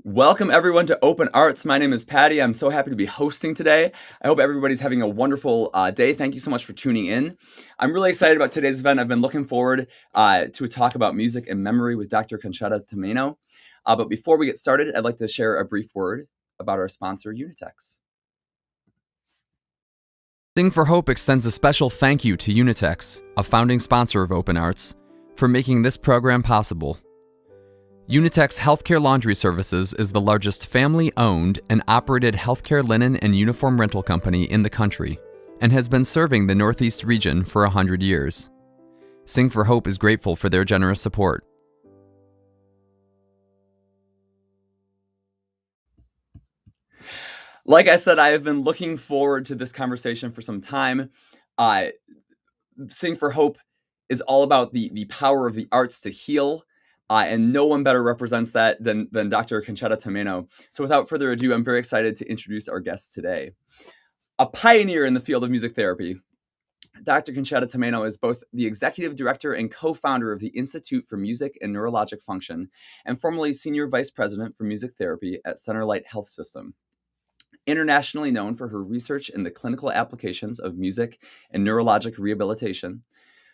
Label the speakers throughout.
Speaker 1: Welcome everyone to Open Arts. My name is Patty. I'm so happy to be hosting today. I hope everybody's having a wonderful day. Thank you so much for tuning in. I'm really excited about today's event. I've been looking forward to a talk about music and memory with Dr. Concetta Tomaino. But before we get started, I'd like to share a brief word about our sponsor, Unitex. Sing for Hope extends a special thank you to Unitex, a founding sponsor of Open Arts, for making this program possible. Unitex Healthcare Laundry Services is the largest family-owned and operated healthcare linen and uniform rental company in the country and has been serving the Northeast region for 100 years. Sing for Hope is grateful for their generous support. Like I said, I have been looking forward to this conversation for some time. Sing for Hope is all about the power of the arts to heal. And no one better represents that than Dr. Concetta Tomaino. So without further ado, I'm very excited to introduce our guest today. A pioneer in the field of music therapy, Dr. Concetta Tomaino is both the executive director and co-founder of the Institute for Music and Neurologic Function, and formerly senior vice president for music therapy at Centerlight Health System. Internationally known for her research in the clinical applications of music and neurologic rehabilitation,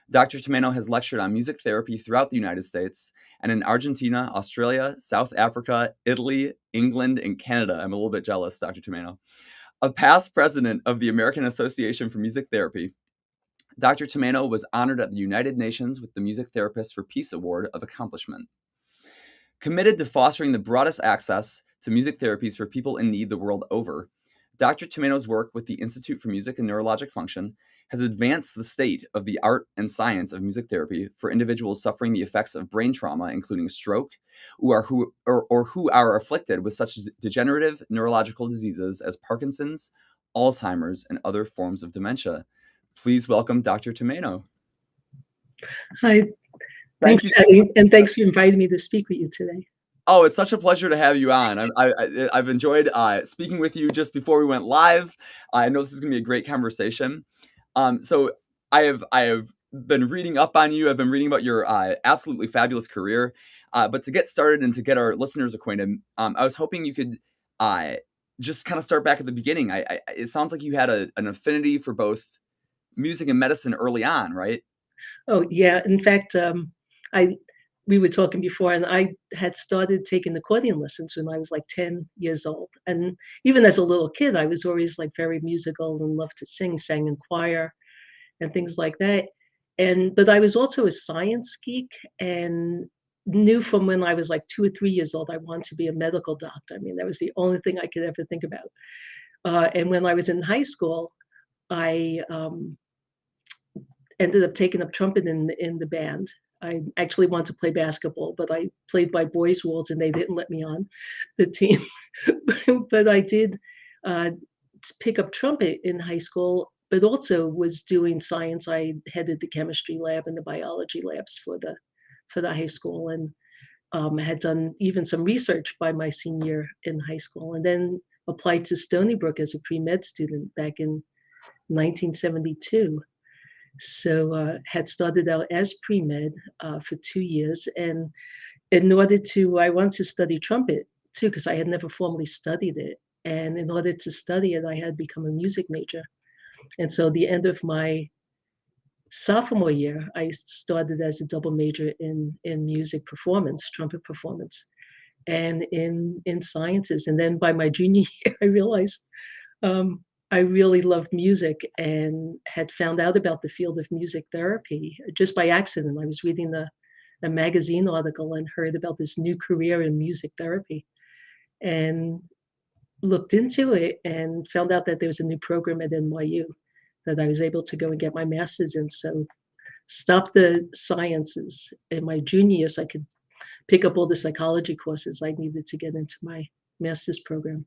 Speaker 1: Dr. Tomaino has lectured on music therapy throughout the United States and in Argentina, Australia, South Africa, Italy, England, and Canada. I'm a little bit jealous, Dr. Tomaino. A past president of the American Association for Music Therapy, Dr. Tomaino was honored at the United Nations with the Music Therapist for Peace Award of Accomplishment. Committed to fostering the broadest access to music therapies for people in need the world over, Dr. Tomaino's work with the Institute for Music and Neurologic Function has advanced the state of the art and science of music therapy for individuals suffering the effects of brain trauma, including stroke, who are afflicted with such degenerative neurological diseases as Parkinson's, Alzheimer's, and other forms of dementia. Please welcome Dr. Tomaino.
Speaker 2: Hi. Thanks, Patty, and thanks for inviting me to speak with you today.
Speaker 1: Oh, it's such a pleasure to have you on. I've enjoyed speaking with you just before we went live. I know this is going to be a great conversation. So I have been reading up on you. I've been reading about your absolutely fabulous career. But to get started and to get our listeners acquainted, I was hoping you could just kind of start back at the beginning. It sounds like you had an affinity for both music and medicine early on, right?
Speaker 2: Oh, yeah. In fact, we were talking before, and I had started taking accordion lessons when I was like 10 years old. And even as a little kid, I was always like very musical and loved to sing, sang in choir and things like that. But I was also a science geek and knew from when I was like 2 or 3 years old, I wanted to be a medical doctor. I mean, that was the only thing I could ever think about. And when I was in high school, I ended up taking up trumpet in the band. I actually wanted to play basketball, but I played by boys' rules and they didn't let me on the team. But I did pick up trumpet in high school, but also was doing science. I headed the chemistry lab and the biology labs for the high school, and had done even some research by my senior in high school, and then applied to Stony Brook as a pre-med student back in 1972. So had started out as pre-med for 2 years. And in order to, I wanted to study trumpet too, because I had never formally studied it. And in order to study it, I had become a music major. And so the end of my sophomore year, I started as a double major in music performance, trumpet performance, and in sciences. And then by my junior year, I realized I really loved music and had found out about the field of music therapy just by accident. I was reading a magazine article and heard about this new career in music therapy and looked into it and found out that there was a new program at NYU that I was able to go and get my master's in. So stopped the sciences in my junior year so I could pick up all the psychology courses I needed to get into my master's program.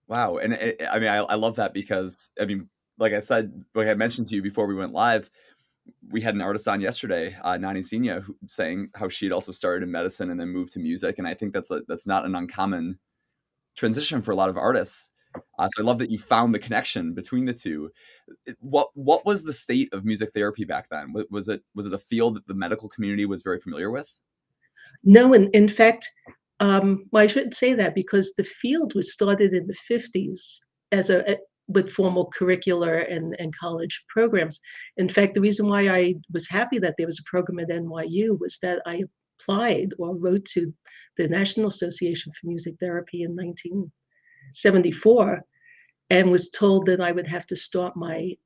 Speaker 1: Wow. And I love that because, like I said, like I mentioned to you before we went live, we had an artist on yesterday, Nani Sina, saying how she'd also started in medicine and then moved to music. And I think that's not an uncommon transition for a lot of artists. So I love that you found the connection between the two. What was the state of music therapy back then? Was it a field that the medical community was very familiar with?
Speaker 2: No, in fact, Well, I shouldn't say that because the field was started in the 50s as with formal curricular and college programs. In fact, the reason why I was happy that there was a program at NYU was that I applied or wrote to the National Association for Music Therapy in 1974 and was told that I would have to start my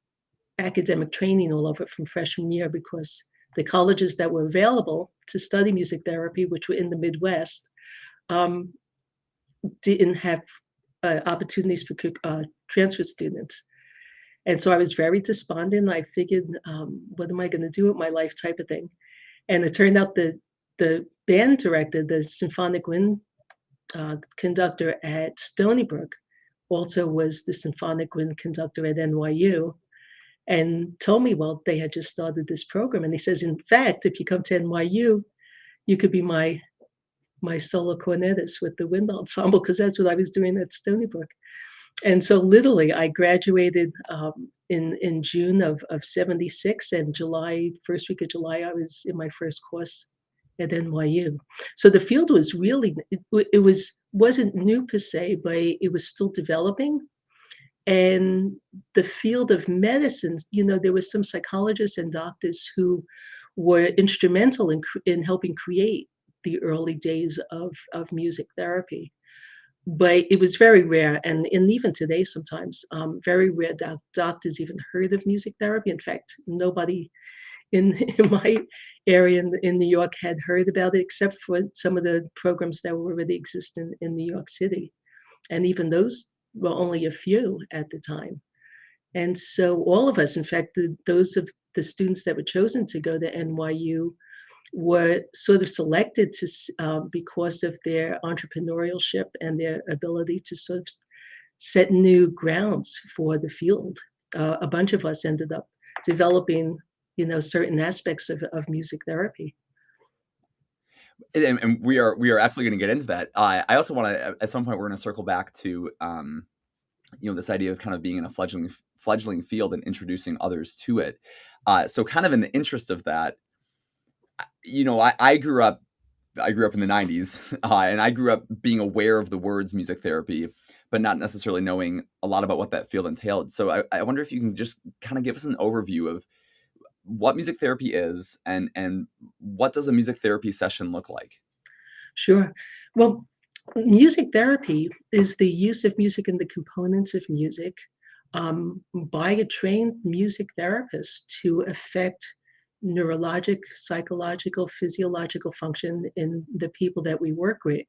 Speaker 2: academic training all over from freshman year because the colleges that were available to study music therapy, which were in the Midwest, um, didn't have opportunities for transfer students. And so I was very despondent. I figured, what am I going to do with my life type of thing? And it turned out that the band director, the symphonic wind conductor at Stony Brook, also was the symphonic wind conductor at NYU and told me, well, they had just started this program. And he says, in fact, if you come to NYU, you could be my solo cornetist with the wind ensemble, because that's what I was doing at Stony Brook. And so literally I graduated in June of 76, and July, first week of July, I was in my first course at NYU. So the field was really, wasn't new per se, but it was still developing. And the field of medicine, there was some psychologists and doctors who were instrumental in helping create the early days of music therapy. But it was very rare, and even today sometimes, very rare doctors even heard of music therapy. In fact, nobody in my area in New York had heard about it, except for some of the programs that were already existing in New York City. And even those were only a few at the time. And so all of us, in fact, those of the students that were chosen to go to NYU were sort of selected because of their entrepreneurship and their ability to sort of set new grounds for the field. A bunch of us ended up developing, certain aspects of music therapy.
Speaker 1: And we are absolutely going to get into that. I also want to, at some point, we're going to circle back to this idea of kind of being in a fledgling field and introducing others to it. So kind of in the interest of that, I grew up in the 90s, and I grew up being aware of the words music therapy, but not necessarily knowing a lot about what that field entailed. So I wonder if you can just kind of give us an overview of what music therapy is and what does a music therapy session look like?
Speaker 2: Sure. Well, music therapy is the use of music and the components of music by a trained music therapist to affect neurologic, psychological, physiological function in the people that we work with.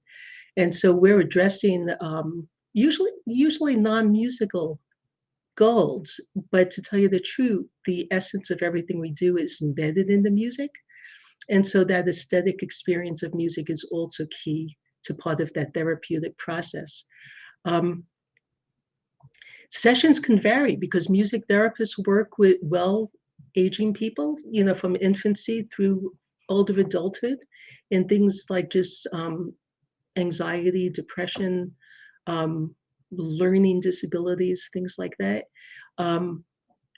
Speaker 2: And so we're addressing usually non-musical goals, but to tell you the truth, the essence of everything we do is embedded in the music. And so that aesthetic experience of music is also key to part of that therapeutic process. Um, Sessions can vary because music therapists work with aging people, from infancy through older adulthood, and things like just anxiety, depression, um, learning disabilities, things like that. Um,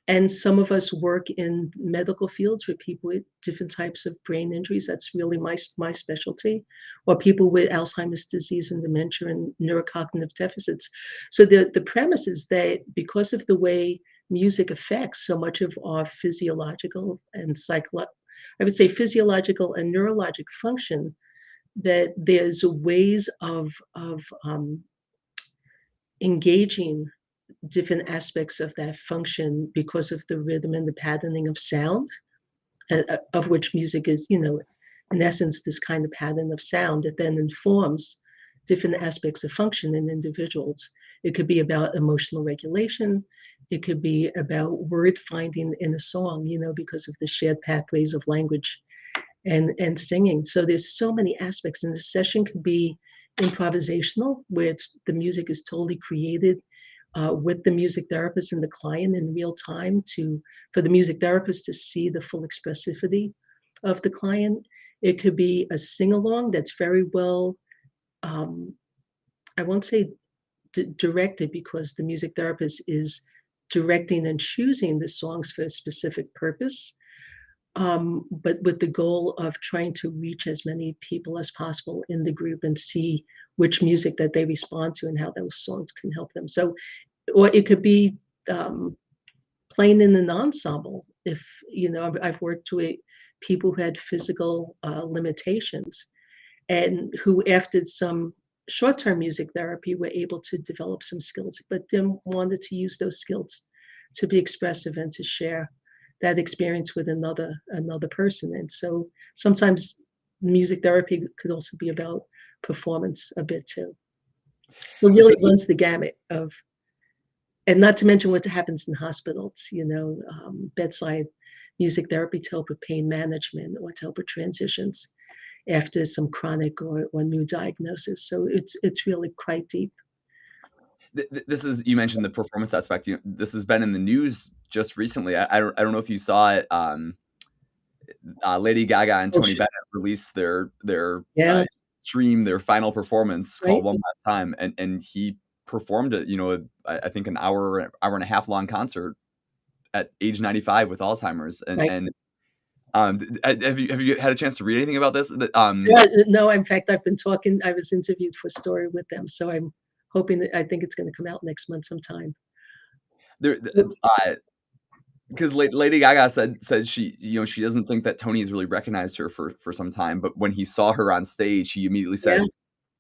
Speaker 2: and some of us work in medical fields with people with different types of brain injuries. That's really my specialty, or people with Alzheimer's disease and dementia and neurocognitive deficits. So the premise is that because of the way music affects so much of our physiological and I would say physiological and neurologic function, that there's ways of engaging different aspects of that function because of the rhythm and the patterning of sound, of which music is, in essence, this kind of pattern of sound that then informs different aspects of function in individuals. It could be about emotional regulation. It could be about word finding in a song, because of the shared pathways of language and singing. So there's so many aspects, and the session could be improvisational, where the music is totally created with the music therapist and the client in real time for the music therapist to see the full expressivity of the client. It could be a sing-along that's very well, I won't say directed, because the music therapist is directing and choosing the songs for a specific purpose. but with the goal of trying to reach as many people as possible in the group and see which music that they respond to and how those songs can help them. So, or it could be playing in an ensemble. If I've worked with people who had physical limitations and who, after some short-term music therapy, were able to develop some skills, but then wanted to use those skills to be expressive and to share that experience with another person. And so sometimes music therapy could also be about performance a bit too. It
Speaker 1: So,
Speaker 2: really runs the gamut of, and not to mention what happens in hospitals, bedside music therapy to help with pain management or to help with transitions after some chronic or new diagnosis. So it's really quite deep.
Speaker 1: this is, you mentioned the performance aspect. This has been in the news just recently. I don't know if you saw it. Lady Gaga and
Speaker 2: Oh,
Speaker 1: Tony Bennett released their
Speaker 2: yeah,
Speaker 1: stream, their final performance
Speaker 2: right,
Speaker 1: called One Last Time, and he performed it. I think an hour and a half long concert at age 95 with Alzheimer's.
Speaker 2: right.
Speaker 1: Have you had a chance to read anything about this?
Speaker 2: Yeah, no, in fact, I was interviewed for a story with them, so I'm hoping that, I think it's going to come out next month sometime.
Speaker 1: There, because Lady Gaga said she doesn't think that Tony has really recognized her for some time, but when he saw her on stage, he immediately
Speaker 2: Yeah.
Speaker 1: said,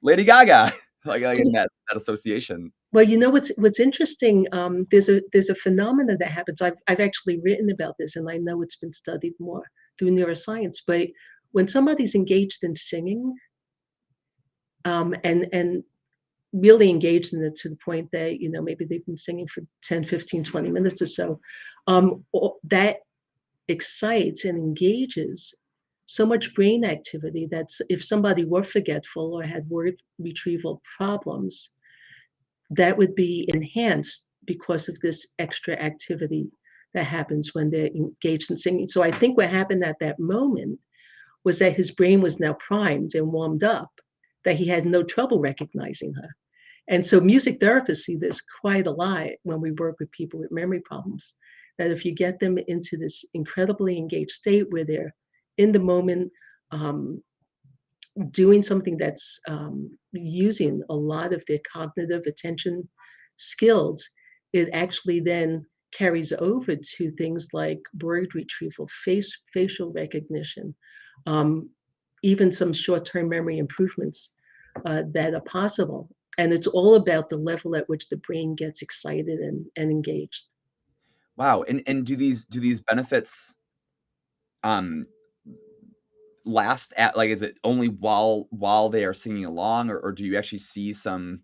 Speaker 1: "Lady Gaga," like in that association.
Speaker 2: Well, what's interesting. There's a phenomena that happens. I've actually written about this, and I know it's been studied more through neuroscience. But when somebody's engaged in singing, and really engaged in it to the point that maybe they've been singing for 10, 15, 20 minutes or so, that excites and engages so much brain activity that if somebody were forgetful or had word retrieval problems, that would be enhanced because of this extra activity that happens when they're engaged in singing. So I think what happened at that moment was that his brain was now primed and warmed up, that he had no trouble recognizing her. And so music therapists see this quite a lot when we work with people with memory problems, that if you get them into this incredibly engaged state where they're in the moment, um, doing something that's using a lot of their cognitive attention skills, it actually then carries over to things like word retrieval, facial recognition, um, even some short-term memory improvements that are possible. And it's all about the level at which the brain gets excited and engaged.
Speaker 1: Wow, and do these benefits um last at, like, is it only while they are singing along, or do you actually see some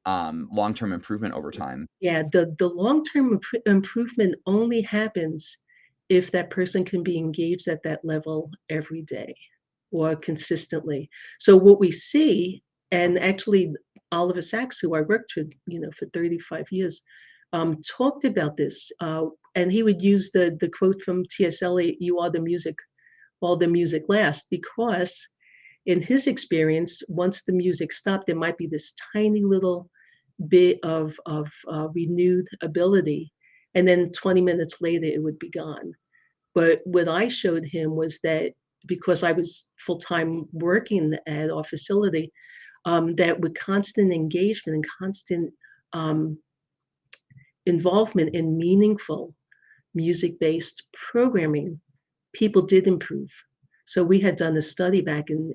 Speaker 1: long-term improvement over time?
Speaker 2: Yeah, the long-term improvement only happens if that person can be engaged at that level every day or consistently. So what we see, and actually Oliver Sacks, who I worked with, for 35 years, talked about this, and he would use the quote from T.S. Eliot, "You are the music while the music lasts," because in his experience, once the music stopped, there might be this tiny little bit of renewed ability, and then 20 minutes later it would be gone. But what I showed him was that, because I was full-time working at our facility, that with constant engagement and constant um, involvement in meaningful music-based programming, people did improve. So we had done a study back in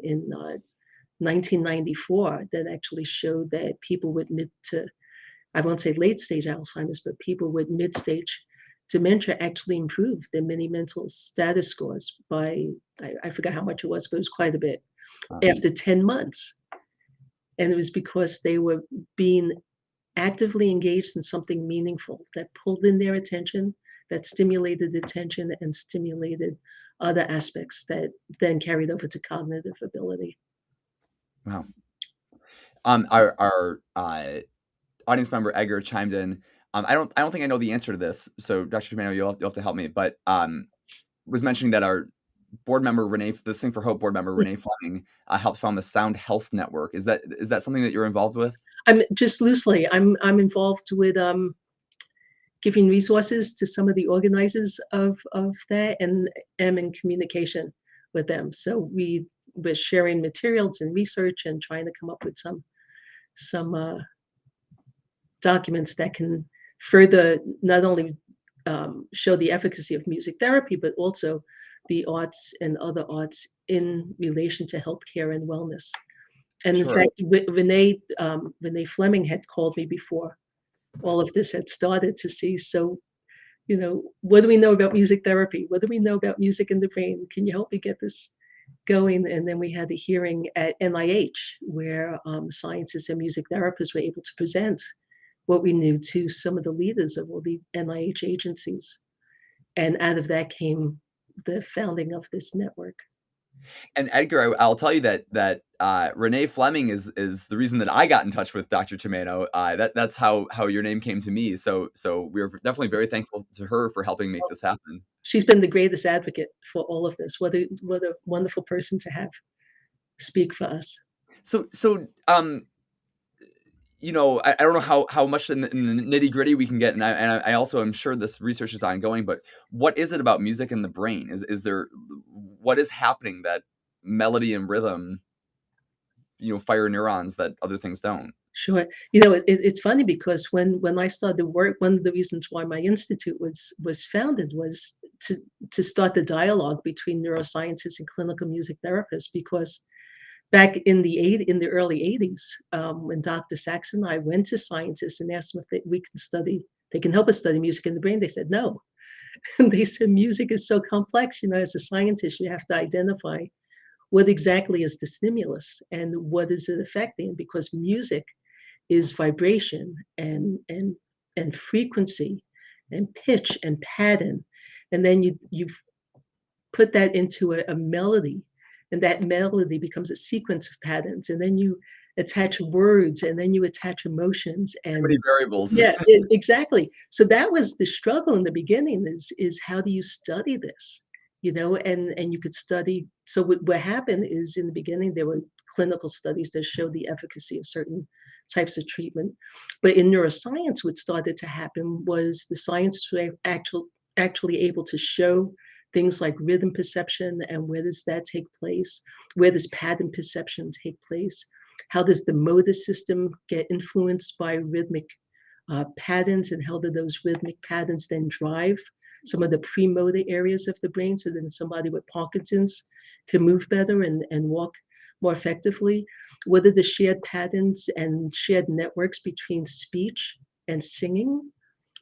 Speaker 2: 1994 that actually showed that people with mid to, I won't say late stage Alzheimer's, but people with mid stage dementia actually improved their mini mental status scores by, I forgot how much it was, but it was quite a bit
Speaker 1: Wow.
Speaker 2: after 10 months. And it was because they were being actively engaged in something meaningful that pulled in their attention, that stimulated attention and stimulated other aspects that then carried over to cognitive ability.
Speaker 1: Wow. Our audience member Edgar chimed in. I don't think I know the answer to this, so Dr. Tomaino, you'll have to help me. But was mentioning that our board member Renee, the Sing for Hope board member Renee Fleming, helped found the Sound Health Network. Is that something that you're involved with?
Speaker 2: I'm just loosely, I'm involved with giving resources to some of the organizers of that, and am in communication with them. So we were sharing materials and research and trying to come up with some documents that can further not only show the efficacy of music therapy, but also the arts and other arts in relation to healthcare and wellness. And in
Speaker 1: Sure.
Speaker 2: fact, Renee Fleming had called me before all of this had started to see. So, what do we know about music therapy? What do we know about music in the brain? Can you help me get this going? And then we had a hearing at NIH where scientists and music therapists were able to present what we knew to some of the leaders of all the NIH agencies. And out of that came the founding of this network.
Speaker 1: And Edgar, I'll tell you that Renee Fleming is the reason that I got in touch with Dr. Tomaino. That's how your name came to me. So we're definitely very thankful to her for helping make this happen.
Speaker 2: She's been the greatest advocate for all of this. What a wonderful person to have speak for us.
Speaker 1: So I don't know how much in the nitty gritty we can get, and I also am sure this research is ongoing. But what is it about music and the brain? Is there what is happening that melody and rhythm, fire neurons that other things don't?
Speaker 2: Sure. It's funny because when I started work, one of the reasons why my institute was founded was to start the dialogue between neuroscientists and clinical music therapists. Because back in the early 80s, when Dr. Sachs and I went to scientists and asked them if they can help us study music in the brain, they said no. And they said music is so complex. As a scientist, you have to identify what exactly is the stimulus and what is it affecting, because music is vibration and frequency and pitch and pattern, and then you put that into a melody, and that melody becomes a sequence of patterns, and then you attach words, and then you attach emotions,
Speaker 1: Too
Speaker 2: and
Speaker 1: many variables.
Speaker 2: yeah, exactly. So that was the struggle in the beginning, is how do you study this? And you could study. So what happened is, in the beginning, there were clinical studies that showed the efficacy of certain types of treatment. But in neuroscience, what started to happen was the scientists were actually able to show things like rhythm perception, and where does that take place? Where does pattern perception take place? How does the motor system get influenced by rhythmic patterns, and how do those rhythmic patterns then drive some of the premotor areas of the brain, so then somebody with Parkinson's can move better and walk more effectively? What are the shared patterns and shared networks between speech and singing?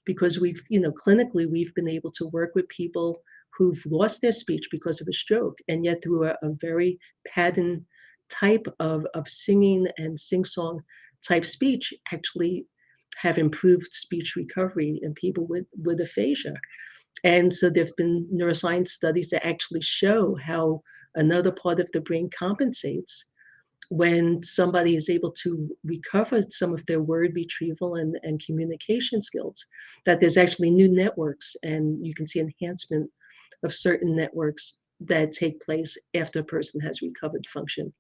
Speaker 2: Because clinically, we've been able to work with people who've lost their speech because of a stroke, and yet through a very pattern type of singing and sing-song type speech, actually have improved speech recovery in people with aphasia. And so there have been neuroscience studies that actually show how another part of the brain compensates when somebody is able to recover some of their word retrieval and communication skills, that there's actually new networks, and you can see enhancement of certain networks that take place after a person has recovered function.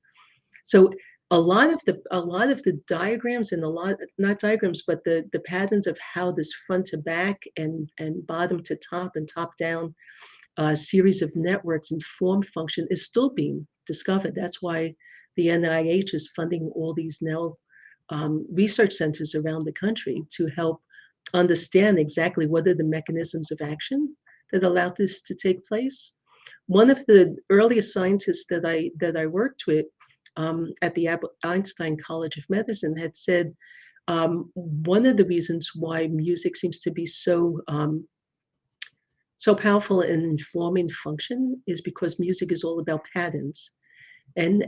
Speaker 2: So a lot of the diagrams, and a lot, not diagrams, but the patterns of how this front to back and bottom to top and top down series of networks and form function is still being discovered. That's why the NIH is funding all these now research centers around the country to help understand exactly what are the mechanisms of action that allow this to take place. One of the earliest scientists that I worked with at the Einstein College of Medicine had said one of the reasons why music seems to be so powerful in informing function is because music is all about patterns and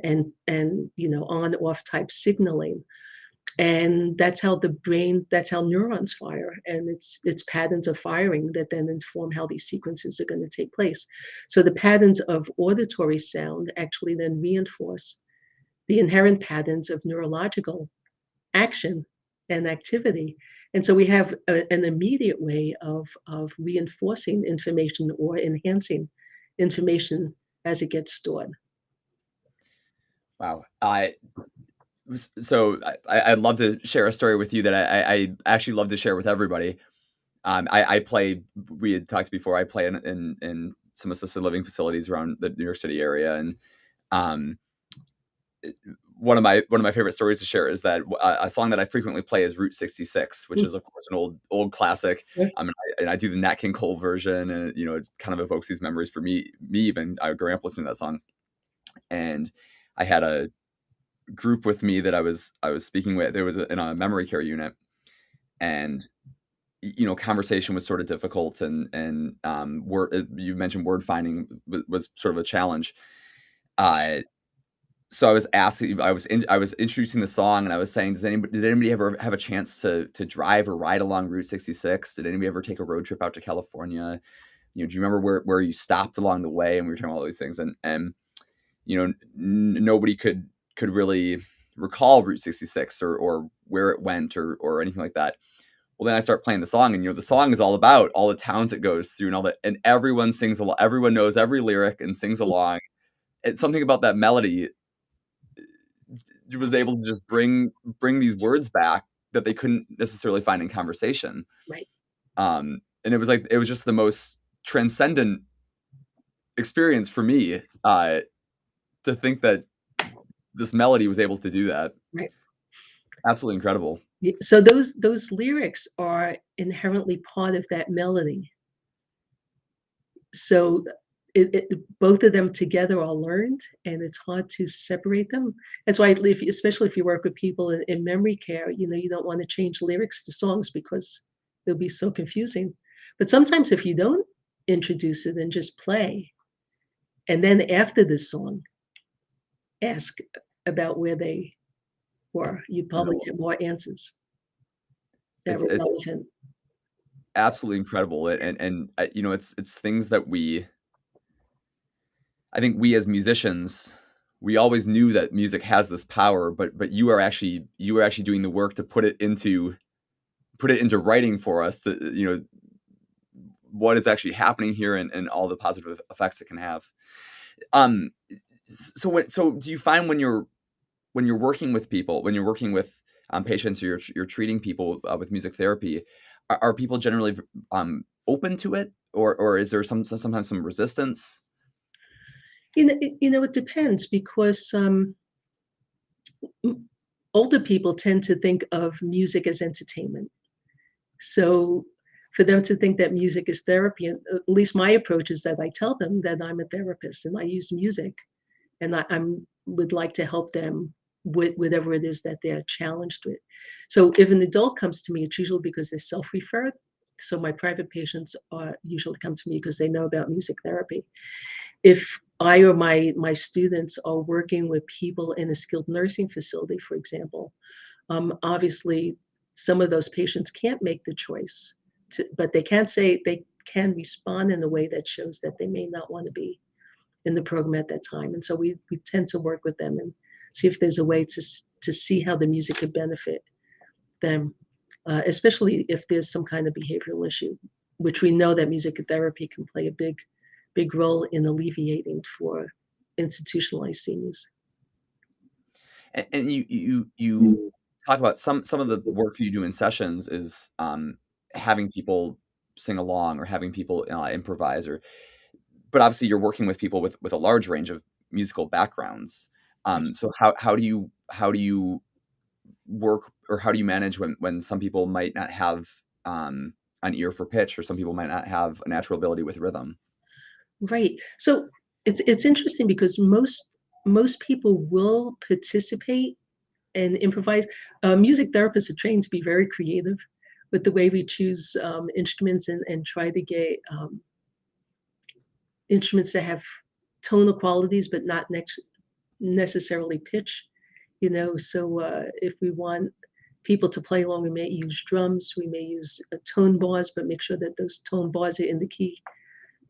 Speaker 2: on off type signaling, and that's how neurons fire, and it's patterns of firing that then inform how these sequences are going to take place. So the patterns of auditory sound actually then reinforce the inherent patterns of neurological action and activity. And so we have an immediate way of reinforcing information or enhancing information as it gets stored.
Speaker 1: Wow. So I'd love to share a story with you that I actually love to share with everybody. I play. We had talked before. I play in some assisted living facilities around the New York City area, and um, one of my favorite stories to share is that a song that I frequently play is Route 66, which
Speaker 2: Mm,
Speaker 1: is of course an old classic.
Speaker 2: yeah.
Speaker 1: And I do the Nat King Cole version, and it kind of evokes these memories for me even growing up listening to that song. And I had a group with me that I was speaking with. There was in a memory care unit, and conversation was sort of difficult, and word you mentioned word finding was sort of a challenge. Uh, so I was introducing the song, and I was saying, did anybody ever have a chance to drive or ride along Route 66? Did anybody ever take a road trip out to California? Do you remember where you stopped along the way? And we were talking about all these things, and nobody could really recall Route 66 or where it went or anything like that. Well, then I start playing the song, and the song is all about all the towns it goes through and all that, and everyone sings along. Everyone knows every lyric and sings along. It's something about that melody was able to just bring these words back that they couldn't necessarily find in conversation.
Speaker 2: Right.
Speaker 1: And it was just the most transcendent experience for me, to think that this melody was able to do that.
Speaker 2: Right.
Speaker 1: Absolutely incredible.
Speaker 2: So those lyrics are inherently part of that melody. So both of them together are learned, and it's hard to separate them. That's why, especially if you work with people in memory care, you don't want to change lyrics to songs because they'll be so confusing. But sometimes if you don't introduce it and just play, and then after the song, ask about where they were, you'd probably
Speaker 1: Incredible.
Speaker 2: get more answers that were
Speaker 1: It's
Speaker 2: relevant.
Speaker 1: absolutely incredible, and it's things that I think we as musicians, we always knew that music has this power, but you are actually doing the work to put it into writing for us, to what is actually happening here, and all the positive effects it can have. Um, so do you find when you're working with people, when you're working with patients, or you're treating people with music therapy, are people generally open to it, or is there sometimes some resistance?
Speaker 2: It depends because older people tend to think of music as entertainment. So for them to think that music is therapy, and at least my approach is that I tell them that I'm a therapist and I use music, and I'm would like to help them with whatever it is that they're challenged with. So if an adult comes to me, it's usually because they're self-referred. So my private patients usually come to me because they know about music therapy. If I or my students are working with people in a skilled nursing facility, for example, obviously some of those patients can't make the choice, but they can respond in a way that shows that they may not want to be in the program at that time. And so we tend to work with them and see if there's a way to see how the music could benefit them, especially if there's some kind of behavioral issue, which we know that music therapy can play a big role in alleviating for institutionalized seniors.
Speaker 1: And you talk about some of the work you do in sessions is having people sing along or having people improvise, but obviously you're working with people with a large range of musical backgrounds. So how do you work, or how do you manage when some people might not have an ear for pitch, or some people might not have a natural ability with rhythm?
Speaker 2: Right. So it's interesting because most people will participate and improvise. Music therapists are trained to be very creative with the way we choose instruments and try to get instruments that have tonal qualities but not necessarily pitch. So if we want people to play along, we may use drums, we may use tone bars, but make sure that those tone bars are in the key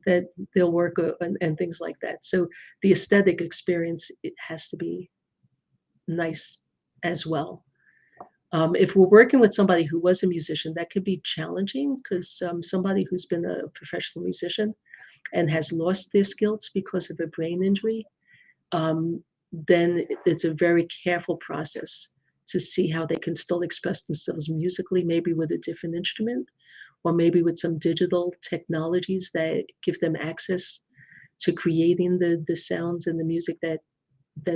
Speaker 2: that they'll work and things like that. So the aesthetic experience, it has to be nice as well. If we're working with somebody who was a musician, that could be challenging because somebody who's been a professional musician and has lost their skills because of a brain injury, then it's a very careful process to see how they can still express themselves musically, maybe with a different instrument, or maybe with some digital technologies that give them access to creating the sounds and the music that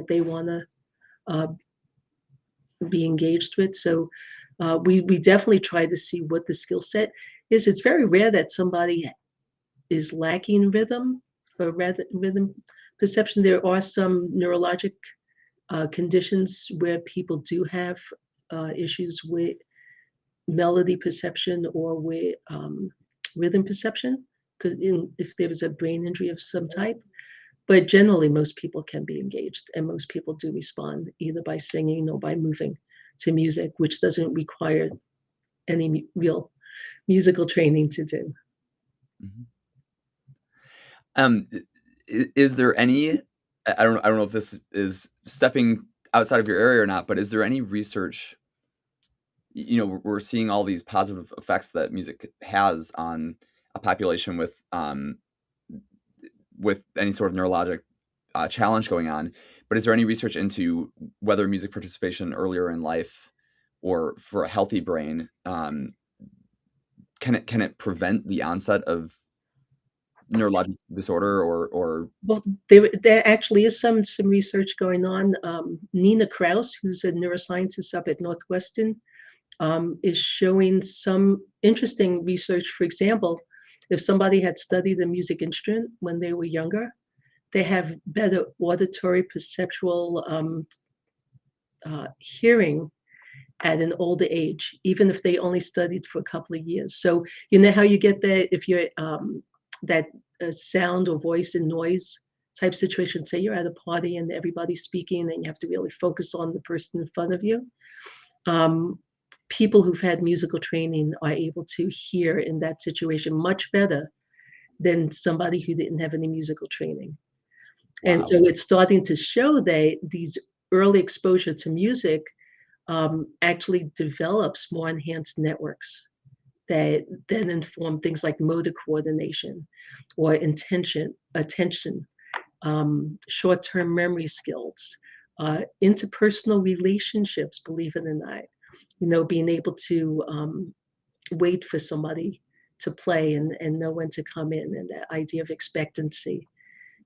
Speaker 2: they want to uh, be engaged with. So we definitely try to see what the skill set is. It's very rare that somebody is lacking rhythm or rather rhythm perception. There are some neurologic conditions where people do have issues with melody perception or with rhythm perception, because if there was a brain injury of some type. But generally, most people can be engaged, and most people do respond either by singing or by moving to music, which doesn't require any real musical training to do.
Speaker 1: Mhm. Um, is there any I don't know if this is stepping outside of your area or not, but is there any research we're seeing all these positive effects that music has on a population with any sort of neurologic challenge going on. But is there any research into whether music participation earlier in life or for a healthy brain can it prevent the onset of neurologic disorder or
Speaker 2: Well, there actually is some research going on. Nina Kraus, who's a neuroscientist up at Northwestern, is showing some interesting research. For example, if somebody had studied a music instrument when they were younger, they have better auditory perceptual hearing at an older age, even if they only studied for a couple of years. So you know how you get that if you're that sound or voice and noise type situation. Say you're at a party and everybody's speaking, and you have to really focus on the person in front of you. Um, People who've had musical training are able to hear in that situation much better than somebody who didn't have any musical training. And
Speaker 1: wow.
Speaker 2: so it's starting to show that these early exposure to music actually develops more enhanced networks that then inform things like motor coordination or attention, short-term memory skills, interpersonal relationships, believe it or not, being able to wait for somebody to play and know when to come in, and that idea of expectancy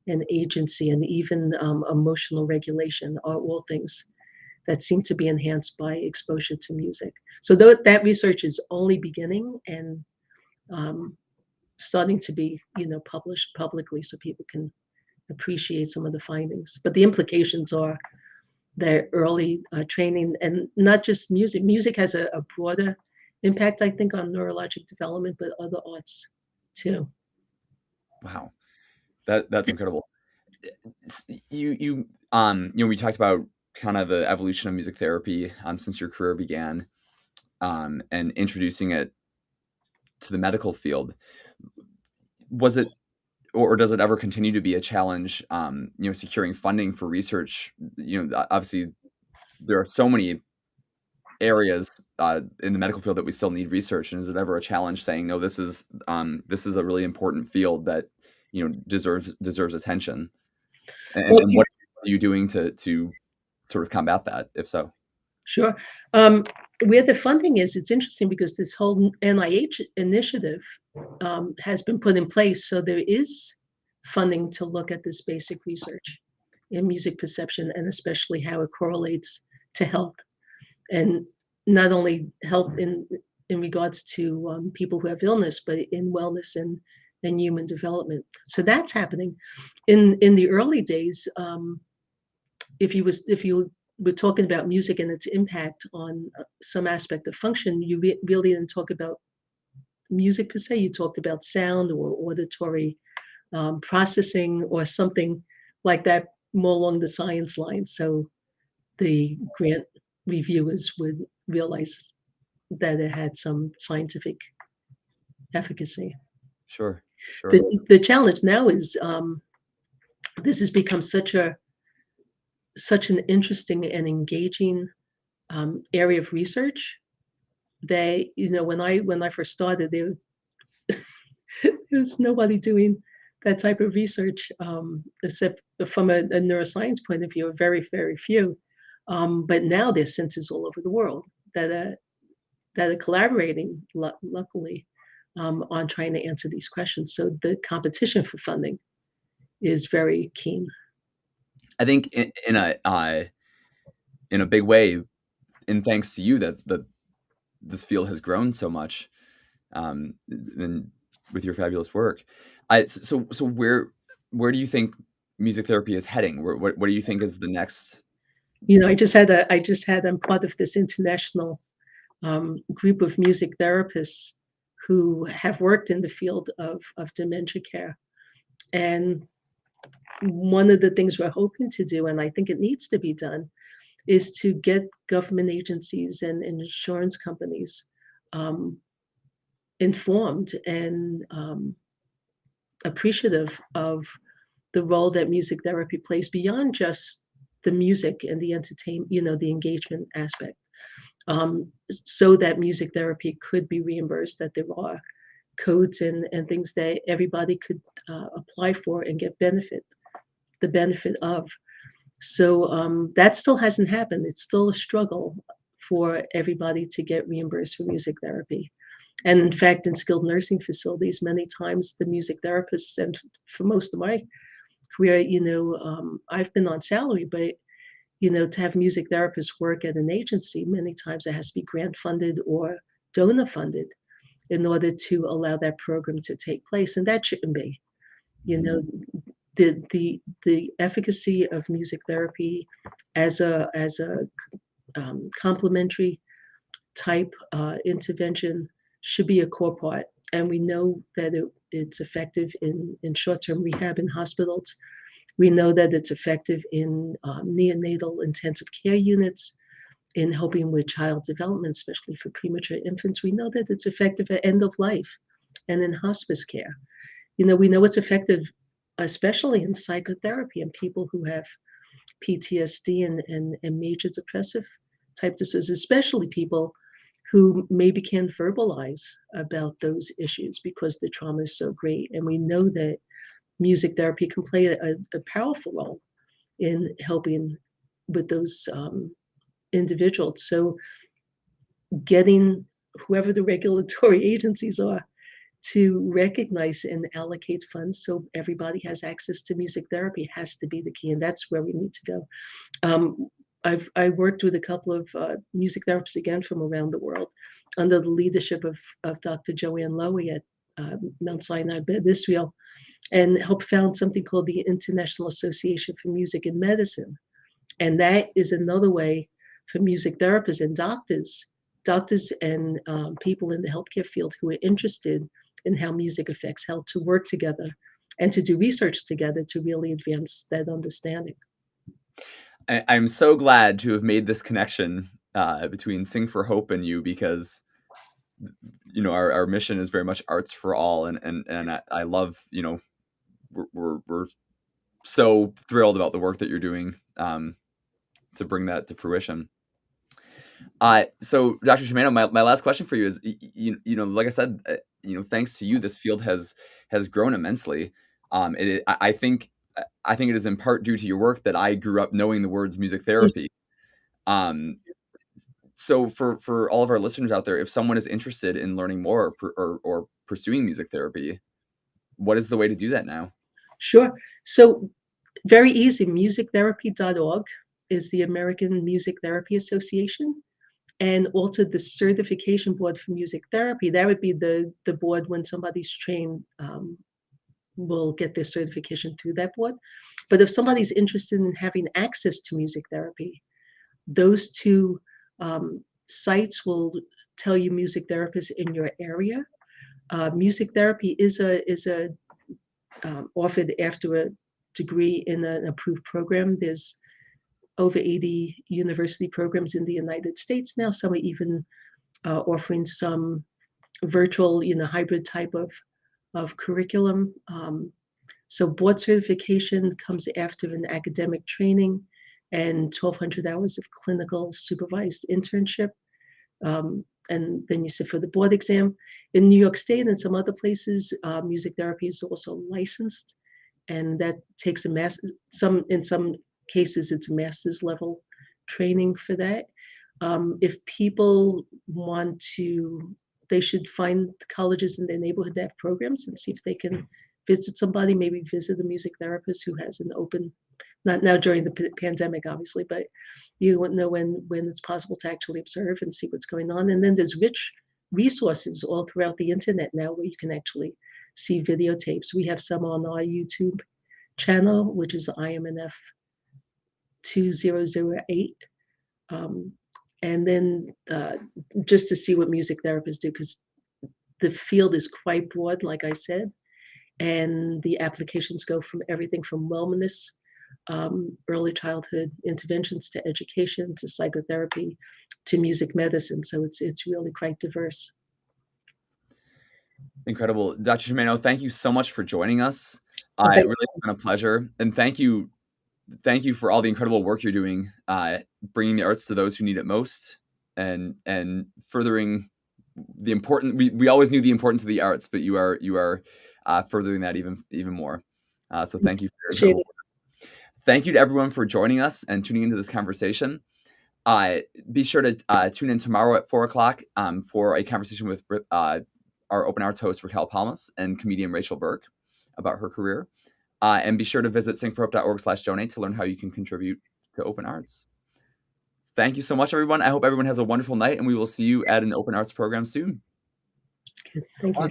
Speaker 2: and agency and even emotional regulation are all things that seem to be enhanced by exposure to music. So that research is only beginning and um, starting to be, published publicly so people can appreciate some of the findings. But the implications are that early training, and not just music. Music has a broader impact, I think, on neurologic development, but other arts too.
Speaker 1: Wow. That's incredible. We talked about kind of the evolution of music therapy since your career began and introducing it to the medical field. Was it or does it ever continue to be a challenge, securing funding for research? Obviously, there are so many areas in the medical field that we still need research, and is it ever a challenge saying, no, this is a really important field that deserves attention, and,
Speaker 2: Well,
Speaker 1: and what are you doing to sort of combat that, if so?
Speaker 2: sure. Um, where the funding is, it's interesting because this whole NIH initiative has been put in place. So there is funding to look at this basic research in music perception and especially how it correlates to health, and not only health in regards to people who have illness, but in wellness and human development. So that's happening. In the early days, if you were talking about music and its impact on some aspect of function, you really didn't talk about music per se. You talked about sound or auditory processing or something like that, more along the science line. So the grant reviewers would realize that it had some scientific efficacy.
Speaker 1: Sure, sure.
Speaker 2: The challenge now is this has become such an interesting and engaging area of research. They, when I first started, there was nobody doing that type of research, except from a neuroscience point of view, very, very few. But now there's centers all over the world that are collaborating, luckily, on trying to answer these questions. So the competition for funding is very keen.
Speaker 1: I think in a big way, and thanks to you, that this field has grown so much, and with your fabulous work. So where do you think music therapy is heading? What do you think is the next?
Speaker 2: I'm part of this international group of music therapists who have worked in the field of dementia care. And one of the things we're hoping to do, and I think it needs to be done, is to get government agencies and insurance companies um, informed and appreciative of the role that music therapy plays beyond just the music and the entertainment, the engagement aspect, so that music therapy could be reimbursed, that there are codes and things that everybody could apply for and get the benefit of. So that still hasn't happened. It's still a struggle for everybody to get reimbursed for music therapy. And in fact, in skilled nursing facilities, many times the music therapists, and for most of my career, I've been on salary, but to have music therapists work at an agency, many times it has to be grant funded or donor funded in order to allow that program to take place, and that shouldn't be. You know, the efficacy of music therapy as a complementary type intervention should be a core part, and we know that it's effective in short-term rehab in hospitals. We know that it's effective in neonatal intensive care units, in helping with child development, especially for premature infants. We know that it's effective at end of life and in hospice care. We know it's effective, especially in psychotherapy and people who have PTSD and major depressive type disorders, especially people who maybe can't verbalize about those issues because the trauma is so great. And we know that music therapy can play a powerful role in helping with those individuals. So getting whoever the regulatory agencies are to recognize and allocate funds so everybody has access to music therapy has to be the key, and that's where we need to go. I worked with a couple of music therapists again from around the world under the leadership of Dr. Joanne Lowy at Mount Sinai Beth Israel, and helped found something called the International Association for Music and Medicine. And that is another way for music therapists and doctors and people in the healthcare field who are interested in how music affects health to work together and to do research together to really advance that understanding.
Speaker 1: I'm so glad to have made this connection between Sing for Hope and you, because our mission is very much arts for all, and I love, we're so thrilled about the work that you're doing to bring that to fruition. So Dr. Tomaino, my last question for you is, like I said, thanks to you, this field has grown immensely. I think it is in part due to your work that I grew up knowing the words music therapy. So for all of our listeners out there, if someone is interested in learning more or pursuing music therapy, what is the way to do that now?
Speaker 2: Sure. So very easy. Musictherapy.org is the American Music Therapy Association. And also the certification board for music therapy. That would be the board when somebody's trained will get their certification through that board. But if somebody's interested in having access to music therapy, those two sites will tell you music therapists in your area. Music therapy is offered after a degree in an approved program. There's over 80 university programs in the United States now. Some are even offering some virtual, hybrid type of curriculum. So board certification comes after an academic training and 1,200 hours of clinical supervised internship. And then you sit for the board exam. In New York State and some other places, music therapy is also licensed, and that takes in some cases, it's a master's level training for that. If people want to they should find colleges in their neighborhood that have programs and see if they can visit somebody, maybe visit a music therapist who has an open, not now during the pandemic, obviously, but you wouldn't know when it's possible to actually observe and see what's going on. And then there's rich resources all throughout the internet now where you can actually see videotapes. We have some on our YouTube channel, which is IMNF 2008. And then just to see what music therapists do, because the field is quite broad, like I said, and the applications go from everything from wellness, early childhood interventions to education to psychotherapy to music medicine. So it's really quite diverse.
Speaker 1: Incredible. Dr. Tomaino, thank you so much for joining us.
Speaker 2: Well,
Speaker 1: It
Speaker 2: thanks.
Speaker 1: really has been a pleasure. And thank you for all the incredible work you're doing, bringing the arts to those who need it most, and furthering the important. We always knew the importance of the arts, but you are furthering that even more. So thank you for your
Speaker 2: Appreciate
Speaker 1: incredible
Speaker 2: it.
Speaker 1: work. Thank you to everyone for joining us and tuning into this conversation. Be sure to tune in tomorrow at 4:00 for a conversation with our Open Arts host Raquel Palmas and comedian Rachel Burke about her career. And be sure to visit singforhope.org/donate to learn how you can contribute to Open Arts. Thank you so much, everyone. I hope everyone has a wonderful night, and we will see you at an Open Arts program soon.
Speaker 2: Thank you.